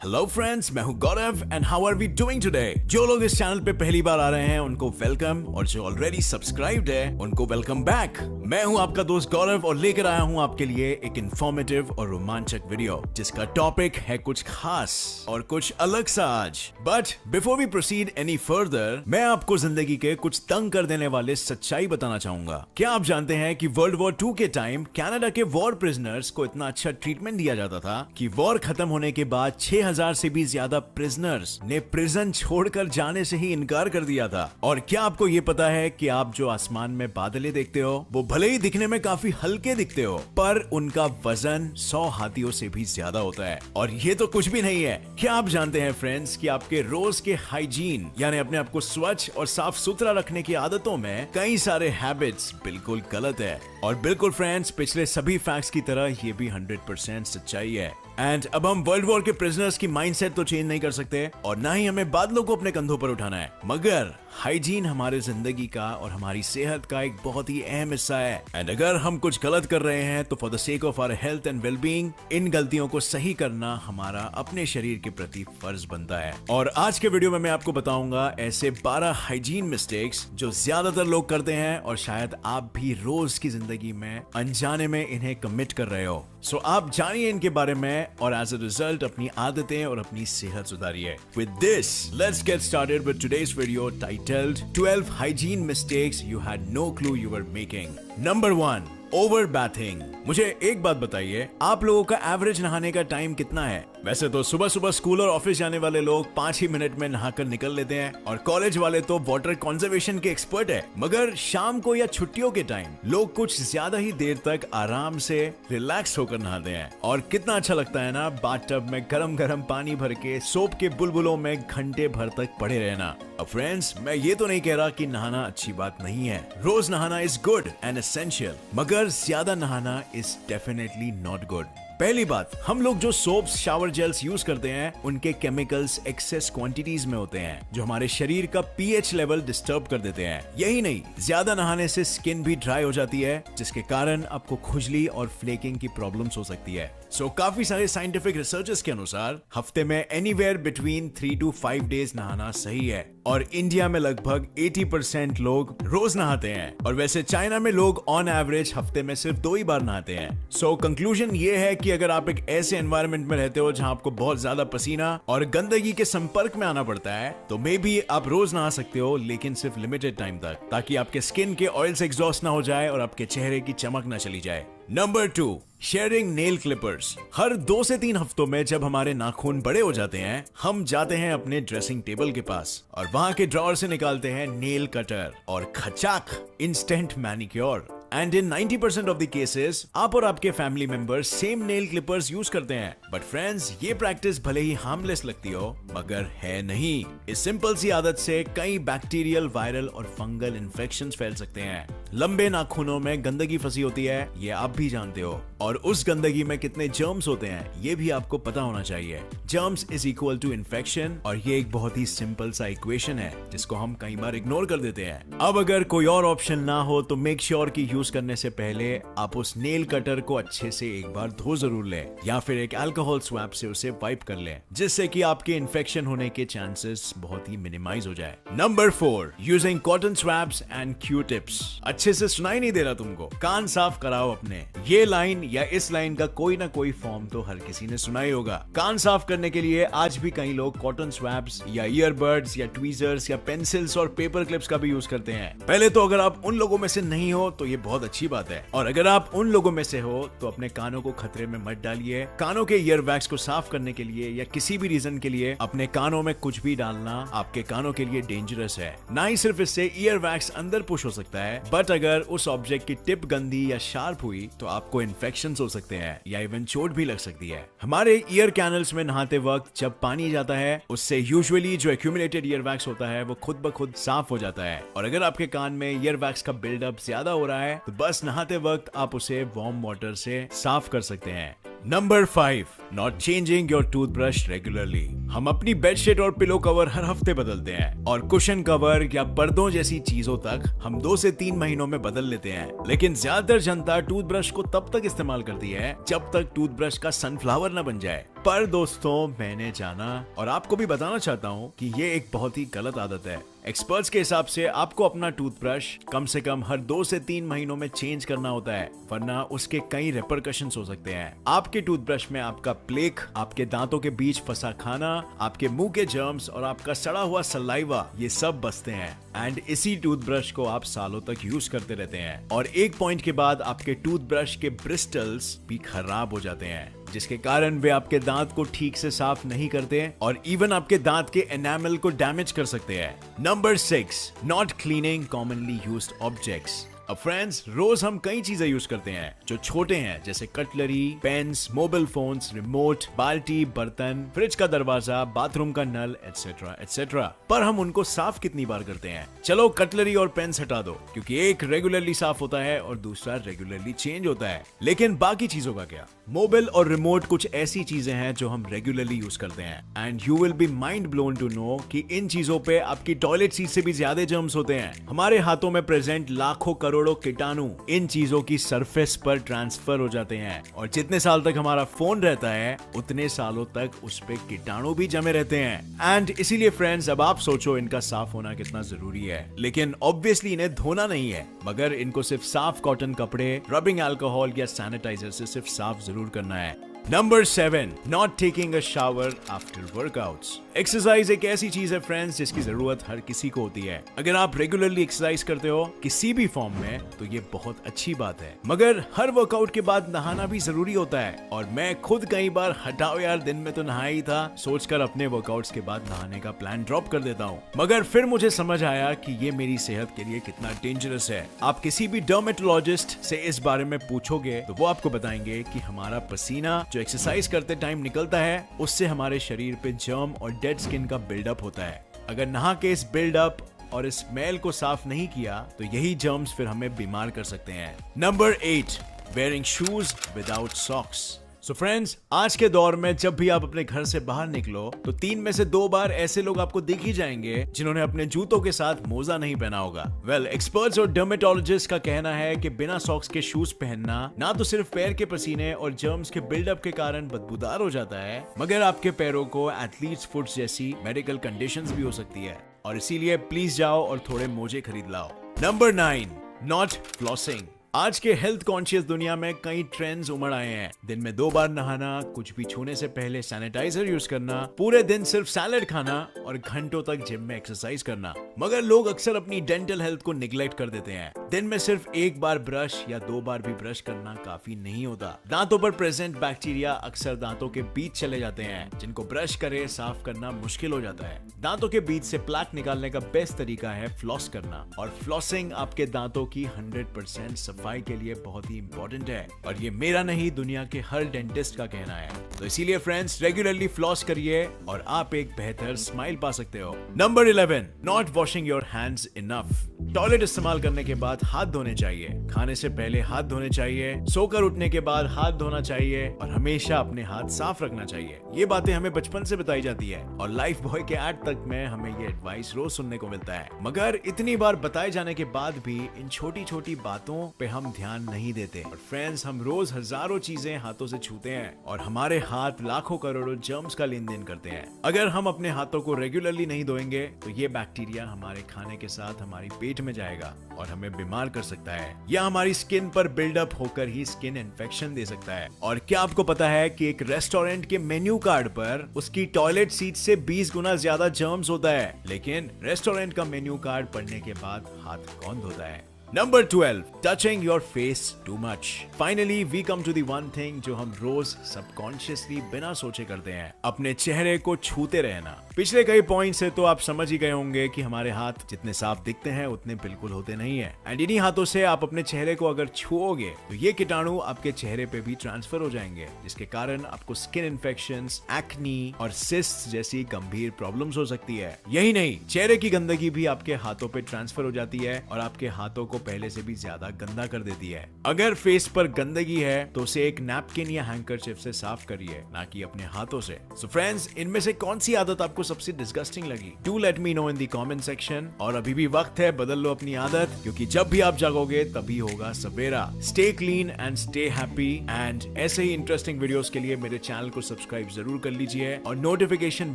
Hello friends, मैं हूं Gaurav and how are we doing today. जो लोग इस चैनल पे पहली बार आ रहे हैं उनको वेलकम, और जो ऑलरेडी सब्सक्राइब्ड है उनको वेलकम बैक। मैं हूं आपका दोस्त गौरव और लेकर आया हूं आपके लिए एक इंफॉर्मेटिव और रोमांचक वीडियो जिसका टॉपिक है कुछ खास और कुछ अलग सा आज। But before we proceed any further, मैं आपको जिंदगी के कुछ तंग कर देने वाले सच्चाई बताना चाहूंगा। क्या आप जानते हैं कि वर्ल्ड वॉर 2 के टाइम कनाडा के वॉर प्रिजनर्स को इतना अच्छा ट्रीटमेंट दिया जाता था कि वॉर खत्म होने के बाद 6000 से भी ज्यादा प्रिजनर्स ने प्रिजन छोड़कर जाने से ही इनकार कर दिया था। और क्या आपको ये पता है कि आप जो आसमान में बादलें देखते हो वो भले ही दिखने में काफी हल्के दिखते हो, पर उनका वजन 100 हाथियों से भी ज्यादा होता है। और ये तो कुछ भी नहीं है। क्या आप जानते हैं फ्रेंड्स कि आपके रोज के हाइजीन यानी अपने आप को स्वच्छ और साफ सुथरा रखने की आदतों में कई सारे हैबिट्स बिल्कुल गलत है। और बिल्कुल फ्रेंड्स, पिछले सभी फैक्ट्स की तरह ये भी 100% सच्चाई है। एंड अब हम वर्ल्ड वॉर के प्रिजनर्स की माइंडसेट तो चेंज नहीं कर सकते और ना ही हमें बादलों को अपने कंधों पर उठाना है, मगर हाइजीन हमारे जिंदगी का और हमारी सेहत का एक बहुत ही अहम हिस्सा है। एंड अगर हम कुछ गलत कर रहे हैं तो for the sake of our health and wellbeing इन गलतियों को सही करना हमारा अपने शरीर के प्रति फर्ज बनता है। और आज के वीडियो में मैं आपको बताऊंगा ऐसे 12 हाइजीन मिस्टेक्स जो ज्यादातर लोग करते हैं और शायद आप भी रोज की जिंदगी में अनजाने में इन्हें कमिट कर रहे हो। सो आप जानिए इनके बारे में और एज अ रिजल्ट अपनी आदतें और अपनी सेहत सुधारिए। With this let's get started with today's video titled 12 hygiene mistakes you had no clue you were making. Number 1, over bathing. मुझे एक बात बताइए, आप लोगों का एवरेज नहाने का टाइम कितना है? वैसे तो सुबह सुबह स्कूल और ऑफिस जाने वाले लोग 5 ही मिनट में नहाकर निकल लेते हैं और कॉलेज वाले तो वाटर कंजर्वेशन के एक्सपर्ट है, मगर शाम को या छुट्टियों के टाइम लोग कुछ ज्यादा ही देर तक आराम से रिलैक्स होकर नहाते हैं। और कितना अच्छा लगता है ना बाथटब में गरम गरम पानी भर के सोप के बुलबुलों में घंटे भर तक पड़े रहना। अब फ्रेंड्स, मैं ये तो नहीं कह रहा कि नहाना अच्छी बात नहीं है। रोज नहाना इज गुड एंड एसेंशियल, मगर ज्यादा नहाना इज डेफिनेटली नॉट गुड। पहली बात, हम लोग जो सोप्स शावर जेल्स यूज करते हैं उनके केमिकल्स एक्सेस क्वांटिटीज में होते हैं जो हमारे शरीर का पीएच लेवल डिस्टर्ब कर देते हैं। यही नहीं, ज्यादा नहाने से स्किन भी ड्राई हो जाती है जिसके कारण आपको खुजली और फ्लेकिंग की प्रॉब्लम्स हो सकती है। सो काफी सारे साइंटिफिक रिसर्चेस के अनुसार हफ्ते में एनीवेयर बिटवीन 3 to 5 डेज नहाना सही है। और इंडिया में लगभग 80% लोग रोज नहाते हैं, और वैसे चाइना में लोग ऑन एवरेज हफ्ते में सिर्फ 2 ही बार नहाते हैं। सो कंक्लूजन ये है कि अगर आप एक ऐसे एनवायरनमेंट में रहते हो जहां आपको बहुत ज्यादा पसीना और गंदगी के संपर्क में आना पड़ता है तो मे बी आप रोज नहा सकते हो, लेकिन सिर्फ लिमिटेड टाइम तक, ताकि आपके स्किन के ऑयल से एग्जॉस्ट ना हो जाए और आपके चेहरे की चमक ना चली जाए। Number 2, sharing nail clippers. हर 2 से 3 हफ्तों में जब हमारे नाखून बड़े हो जाते हैं, हम जाते हैं अपने ड्रेसिंग टेबल के पास और वहां के ड्रॉअर से निकालते हैं नेल कटर और खचाक instant manicure. And in 90% of the cases आप और आपके family members same nail clippers use करते हैं। बट फ्रेंड्स, ये प्रैक्टिस भले ही हार्मलेस लगती हो मगर है नहीं। इस सिंपल सी आदत से कई बैक्टीरियल, वायरल और फंगल इन्फेक्शंस फैल सकते हैं। लंबे नाखूनों में गंदगी फंसी होती है, ये आप भी जानते हो, और उस गंदगी में कितने जर्म्स होते हैं ये भी आपको पता होना चाहिए। Germs is equal to infection, और ये एक बहुत ही सिंपल सा इक्वेशन है जिसको हम कई बार इग्नोर कर देते हैं। अब अगर कोई और ऑप्शन ना हो तो मेक श्योर कि यूज करने से पहले आप उस नेल कटर को अच्छे से एक बार धो जरूर लें, या फिर एक अल्कोहल स्वैप से उसे वाइप कर लें, जिससे कि आपके इन्फेक्शन होने के चांसेस बहुत ही मिनिमाइज हो जाए। Number 4, using cotton swaps and Q tips. अच्छे से सुनाई नहीं दे रहा तुमको? कान साफ कराओ अपने। ये लाइन या इस लाइन का कोई ना कोई फॉर्म तो हर किसी ने सुना ही होगा। कान साफ करने के लिए आज भी कई लोग कॉटन स्वैप्स या ईयरबड्स या ट्वीजर्स या पेंसिल्स और पेपर क्लिप्स का भी यूज करते हैं। पहले तो अगर आप उन लोगों में से नहीं हो तो ये बहुत अच्छी बात है, और अगर आप उन लोगों में से हो तो अपने कानों को खतरे में मत डालिए। कानों के ईयर वैक्स को साफ करने के लिए या किसी भी रीजन के लिए अपने कानों में कुछ भी डालना आपके कानों के लिए डेंजरस है। ना ही सिर्फ इससे ईयर वैक्स अंदर पुश हो सकता है, बट अगर उस ऑब्जेक्ट की टिप गंदी या शार्प हुई तो आपको इन्फेक्शन हो सकते हैं या इवन चोट भी लग सकती है। हमारे ईयर कैनल्स में नहाते वक्त जब पानी जाता है उससे यूजुअली जो एक्यूमुलेटेड ईयर वैक्स होता है वो खुद ब खुद साफ हो जाता है। और अगर आपके कान में ईयर वैक्स का बिल्डअप ज्यादा हो रहा है तो बस नहाते वक्त आप उसे वार्म वाटर से साफ कर सकते हैं। Number 5, not changing your toothbrush regularly. हम अपनी बेडशीट और पिलो कवर हर हफ्ते बदलते हैं और कुशन कवर या पर्दों जैसी चीजों तक हम 2 से 3 महीनों में बदल लेते हैं। लेकिन ज्यादातर जनता टूथब्रश को तब तक इस्तेमाल करती है जब तक टूथब्रश का सनफ्लावर न बन जाए। पर दोस्तों, मैंने जाना और आपको भी बताना चाहता हूँ कि ये एक बहुत ही गलत आदत है। एक्सपर्ट्स के हिसाब से आपको अपना टूथब्रश कम से कम हर 2 से 3 महीनों में चेंज करना होता है, वरना उसके कई रिपरकशंस हो सकते हैं। आपके टूथब्रश में आपका प्लेक, आपके दांतों के बीच फंसा खाना, आपके मुंह के जर्म्स और आपका सड़ा हुआ सलाइवा, ये सब बसते हैं। एंड इसी टूथब्रश को आप सालों तक यूज करते रहते हैं और एक पॉइंट के बाद आपके टूथब्रश के ब्रिस्टल्स भी खराब हो जाते हैं, जिसके कारण वे आपके दांत को ठीक से साफ नहीं करते और इवन आपके दांत के एनामल को डैमेज कर सकते हैं। Number 6, not cleaning commonly used objects. अब फ्रेंड्स, रोज हम कई चीजें यूज करते हैं जो छोटे हैं, जैसे cutlery, pens, mobile phones, remote, बाल्टी, बर्तन, फ्रिज का दरवाजा, बाथरूम का नल, एटसेट्रा एटसेट्रा। पर हम उनको साफ कितनी बार करते हैं? चलो कटलरी और पेन्स हटा दो, क्योंकि एक रेगुलरली साफ होता है और दूसरा रेगुलरली चेंज होता है। लेकिन बाकी चीजों का क्या? मोबाइल और रिमोट कुछ ऐसी चीजें हैं जो हम रेगुलरली यूज करते हैं and you will be mind blown to know कि इन चीजों पे आपकी टॉयलेट सीट से भी ज्यादा जर्म्स होते हैं। हमारे हाथों में प्रेजेंट लाखों करोड़ों कीटाणु इन चीजों की सरफेस पर ट्रांसफर हो जाते हैं और जितने साल तक हमारा फोन रहता है उतने सालों तक उस पे कीटाणु भी जमे रहते हैं। एंड इसीलिए फ्रेंड्स, अब आप सोचो इनका साफ होना कितना जरूरी है। लेकिन ऑब्वियसली इन्हें धोना नहीं है, मगर इनको सिर्फ साफ कॉटन कपड़े, रबिंग अल्कोहल या सैनिटाइजर से सिर्फ साफ जरूर करना है। Number 7, not taking a shower after workouts. Exercise एक ऐसी चीज है फ्रेंड्स जिसकी जरूरत हर किसी को होती है। अगर आप रेगुलरली एक्सरसाइज करते हो किसी भी फॉर्म में तो ये बहुत अच्छी बात है, मगर हर वर्कआउट के बाद नहाना भी जरूरी होता है। और मैं खुद कई बार हटाओ यार दिन में तो नहाया ही था सोचकर अपने वर्कआउट्स के बाद नहाने का प्लान ड्रॉप कर देता हूँ, मगर फिर मुझे समझ आया कि ये मेरी सेहत के लिए कितना डेंजरस है। आप किसी भी डर्मेटोलॉजिस्ट से इस बारे में पूछोगे तो वो आपको बताएंगे कि हमारा पसीना जो एक्सरसाइज करते टाइम निकलता है उससे हमारे शरीर पे जर्म और डेड स्किन का बिल्डअप होता है। अगर नहा के इस बिल्डअप और इस मैल को साफ नहीं किया तो यही जर्म्स फिर हमें बीमार कर सकते हैं। Number 8, wearing shoes without socks. So friends, आज के दौर में जब भी आप अपने घर से बाहर निकलो तो 3 में से 2 बार ऐसे लोग आपको दिख ही जाएंगे जिन्होंने अपने जूतों के साथ मोजा नहीं पहना होगा। वेल, एक्सपर्ट्स और डर्मेटोलॉजिस्ट का कहना है कि बिना सॉक्स के शूज पहनना ना तो सिर्फ पैर के पसीने और जर्म्स के बिल्डअप के कारण बदबूदार हो जाता है, मगर आपके पैरों को एथलीट्स फुट जैसी मेडिकल कंडीशंस भी हो सकती है। और इसीलिए प्लीज जाओ और थोड़े मोजे खरीद लाओ। Number 9, not flossing. आज के हेल्थ कॉन्शियस दुनिया में कई ट्रेंड्स उमड़ आए हैं। दिन में 2 बार नहाना, कुछ भी छूने से पहले सैनिटाइजर यूज करना, पूरे दिन सिर्फ सैलेड खाना और घंटों तक जिम में एक्सरसाइज करना। मगर लोग अक्सर अपनी डेंटल हेल्थ को निगलेक्ट कर देते हैं। दिन में सिर्फ 1 बार ब्रश या 2 बार भी ब्रश करना काफी नहीं होता। दांतों पर प्रेजेंट बैक्टीरिया अक्सर दांतों के बीच चले जाते हैं, जिनको ब्रश करे साफ करना मुश्किल हो जाता है। दांतों के बीच से प्लाक निकालने का बेस्ट तरीका है फ्लॉस करना, और फ्लॉसिंग आपके दांतों की 100% सफाई के लिए बहुत ही इंपॉर्टेंट है। और ये मेरा नहीं, दुनिया के हर डेंटिस्ट का कहना है। तो इसीलिए फ्रेंड्स, रेगुलरली फ्लॉस करिए और आप एक बेहतर स्माइल पा सकते हो। Number 11, not washing your hands enough. Toilet इस्तेमाल करने के बाद हाथ धोने चाहिए, खाने से पहले हाथ धोने चाहिए, सोकर उठने के बाद हाथ धोना चाहिए और हमेशा अपने हाथ साफ रखना चाहिए। ये बातें हमें बचपन से बताई जाती है और लाइफ बॉय के ऐड तक में हमें ये एडवाइस रोज सुनने को मिलता है। मगर इतनी बार बताए जाने के बाद भी इन छोटी छोटी बातों पे हम ध्यान नहीं देते। और फ्रेंड्स, हम रोज हजारों चीजें हाथों से छूते हैं और हमारे हाथ लाखों करोड़ों जर्म्स का लेन देन करते हैं। अगर हम अपने हाथों को रेगुलरली नहीं धोएंगे तो ये बैक्टीरिया हमारे खाने के साथ हमारी पेट में जाएगा और हमें बीमार कर सकता है, या हमारी स्किन पर बिल्डअप होकर ही स्किन इन्फेक्शन दे सकता है। और क्या आपको पता है कि एक रेस्टोरेंट के मेन्यू कार्ड पर उसकी टॉयलेट सीट से 20 गुना ज्यादा जर्म्स होता है, लेकिन रेस्टोरेंट का मेन्यू कार्ड पढ़ने के बाद हाथ कौन धोता है? Number 12, touching your face too much. Finally, we come to the one thing जो हम रोज सबकॉन्शियसली बिना सोचे करते हैं, अपने चेहरे को छूते रहना। पिछले कई पॉइंट से तो आप समझ ही गए होंगे कि हमारे हाथ जितने साफ दिखते हैं उतने बिल्कुल होते नहीं है। एंड इन्हीं हाथों से आप अपने चेहरे को अगर छुओगे तो ये कीटाणु आपके चेहरे पे भी ट्रांसफर हो जाएंगे, जिसके कारण आपको स्किन इन्फेक्शंस, एक्नी और सिस्ट जैसी गंभीर प्रॉब्लम्स हो सकती है। यही नहीं, चेहरे की गंदगी भी आपके हाथों पे ट्रांसफर हो जाती है और आपके हाथों को पहले से भी ज्यादा गंदा कर देती है। अगर फेस पर गंदगी है तो उसे एक नैपकिन या हैंकरचिफ से साफ करिए, ना कि अपने हाथों से। सो फ्रेंड्स, इनमें से कौन सी आदत आपको सबसे डिस्गस्टिंग लगी? Do let me know in the comment section. और अभी भी वक्त है, बदल लो अपनी आदत, क्योंकि जब भी आप जागोगे तभी होगा सवेरा। Stay clean and stay happy, and ऐसे ही इंटरेस्टिंग वीडियोस के लिए मेरे चैनल को सब्सक्राइब जरूर कर लीजिए और नोटिफिकेशन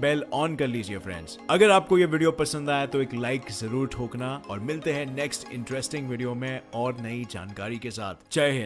बेल ऑन कर लीजिए फ्रेंड्स। अगर आपको ये वीडियो पसंद आया तो एक लाइक जरूर ठोकना, और मिलते हैं नेक्स्ट इंटरेस्टिंग वीडियो में और नई जानकारी के साथ। जय हिंद।